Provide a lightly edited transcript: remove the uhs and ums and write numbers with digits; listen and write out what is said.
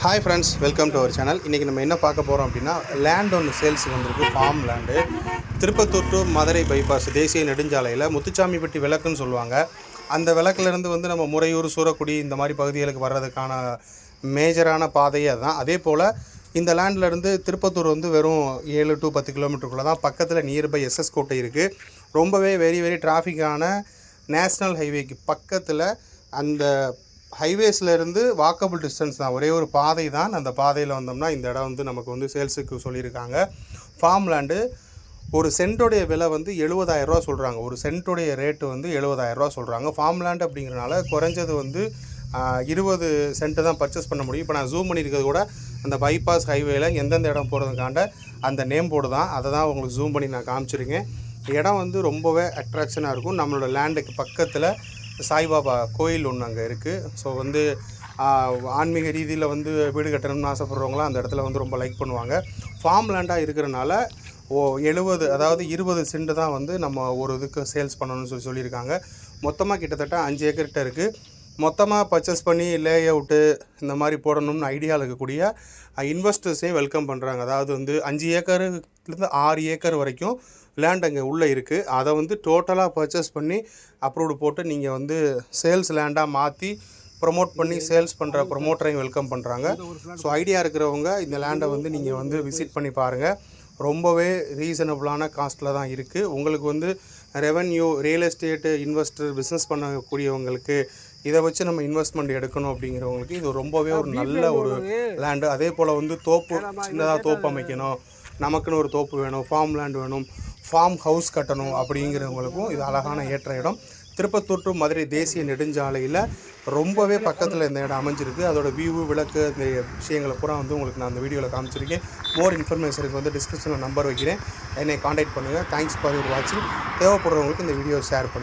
Hi friends, welcome to our channel. இன்றைக்கி நம்ம என்ன பார்க்க போகிறோம் அப்படின்னா, லேண்ட் ஒன்று சேல்ஸுக்கு வந்திருக்கு. Farm land Tirupattur to Madurai bypass தேசிய நெடுஞ்சாலையில் முத்துச்சாமிப்பட்டி விளக்குன்னு சொல்லுவாங்க. அந்த விளக்குலேருந்து வந்து நம்ம முறையூர், சூரக்குடி இந்த மாதிரி பகுதிகளுக்கு வர்றதுக்கான மேஜரான பாதையே அதுதான். அதே போல் இந்த லேண்ட்லேருந்து திருப்பத்தூர் வந்து வெறும் 7 to 10 கிலோமீட்டருக்குள்ளே தான். பக்கத்தில் நியர்பை எஸ்எஸ் கோட்டை இருக்குது. ரொம்பவே வெரி டிராஃபிக்கான நேஷ்னல் ஹைவேக்கு பக்கத்தில் அந்த ஹைவேஸ்லேருந்து வாக்கபிள் டிஸ்டன்ஸ் தான், ஒரே ஒரு பாதை தான். அந்த பாதையில் வந்தோம்னா இந்த இடம் வந்து நமக்கு வந்து சேல்ஸுக்கு சொல்லியிருக்காங்க. ஃபார்ம் லேண்டு ஒரு சென்ட்டோடைய விலை வந்து 70,000 சொல்கிறாங்க. ஒரு சென்ட்டோடைய ரேட்டு வந்து 70,000 சொல்கிறாங்க. ஃபார்ம் லேண்ட் அப்படிங்கிறனால குறைஞ்சது வந்து 20 சென்ட்டு தான் பர்ச்சேஸ் பண்ண முடியும். இப்போ நான் ஜூம் பண்ணியிருக்கிறது கூட அந்த பைபாஸ் ஹைவேயில் எந்தெந்த இடம் போகிறதுக்காண்ட அந்த நேம் போர்டு தான். அதை தான் உங்களுக்கு ஜூம் பண்ணி நான் காமிச்சிருக்கேன். இடம் வந்து ரொம்பவே அட்ராக்ஷனாக இருக்கும். நம்மளோட லேண்டுக்கு பக்கத்தில் சாய்பாபா கோயில் ஒன்று அங்கே இருக்குது. ஸோ வந்து ஆன்மீக ரீதியில் வந்து வீடு கட்டணும்னு ஆசைப்படுறவங்களாம் அந்த இடத்துல வந்து ரொம்ப லைக் பண்ணுவாங்க. ஃபார்ம் லேண்டாக இருக்கிறனால 70 அதாவது 20 சென்ட் தான் வந்து நம்ம ஒரு இதுக்கு சேல்ஸ் பண்ணணும்னு சொல்லியிருக்காங்க. மொத்தமாக கிட்டத்தட்ட 5 ஏக்கர்கிட்ட இருக்குது. மொத்தமாக பர்ச்சேஸ் பண்ணி லே அவுட்டு இந்த மாதிரி போடணும்னு ஐடியாவில் இருக்கக்கூடிய இன்வெஸ்டர்ஸே வெல்கம் பண்ணுறாங்க. அதாவது வந்து 5 ஏக்கருலேருந்து 6 ஏக்கர் வரைக்கும் லேண்ட் அங்கே உள்ளே இருக்குது. அதை வந்து டோட்டலாக பர்ச்சேஸ் பண்ணி அப்ரூவ்டு போட்டு நீங்கள் வந்து சேல்ஸ் லேண்டாக மாற்றி ப்ரொமோட் பண்ணி சேல்ஸ் பண்ணுற ப்ரொமோட்டரையும் வெல்கம் பண்ணுறாங்க. ஸோ ஐடியா இருக்கிறவங்க இந்த லேண்டை வந்து நீங்கள் வந்து விசிட் பண்ணி பாருங்கள். ரொம்பவே ரீசனபுளான காஸ்ட்டில் தான் இருக்குது. உங்களுக்கு வந்து revenue, real estate investor, business பண்ணக்கூடியவங்களுக்கு இதை வச்சு நம்ம இன்வெஸ்ட்மெண்ட் எடுக்கணும் அப்படிங்கிறவங்களுக்கு இது ரொம்பவே ஒரு நல்ல ஒரு லேண்டு. அதே போல் வந்து தோப்பு, சின்னதாக தோப்பு அமைக்கணும், நமக்குன்னு ஒரு தோப்பு வேணும், ஃபார்ம் லேண்ட் வேணும், ஃபார்ம் ஹவுஸ் கட்டணும் அப்படிங்கிறவங்களுக்கும் இது அழகான ஏற்ற இடம். திருப்பத்தூர் டு மதுரை தேசிய நெடுஞ்சாலையில் ரொம்பவே பக்கத்தில் இந்த இடம் அமைஞ்சிருக்கு. அதோட வியூ, விளக்கு, இந்த விஷயங்களை பூரா வந்து உங்களுக்கு நான் அந்த வீடியோவில் காமிச்சிருக்கேன். மோர் இன்ஃபர்மேஷனுக்கு வந்து டிஸ்கிரிப்ஷனில் நம்பர் வைக்கிறேன், என்னை காண்டாக்ட் பண்ணுங்கள். தேங்க்ஸ் ஃபார் யுவர் வாட்சிங். தேவைப்படுறவங்களுக்கு இந்த வீடியோ ஷேர் பண்ணுங்கள்.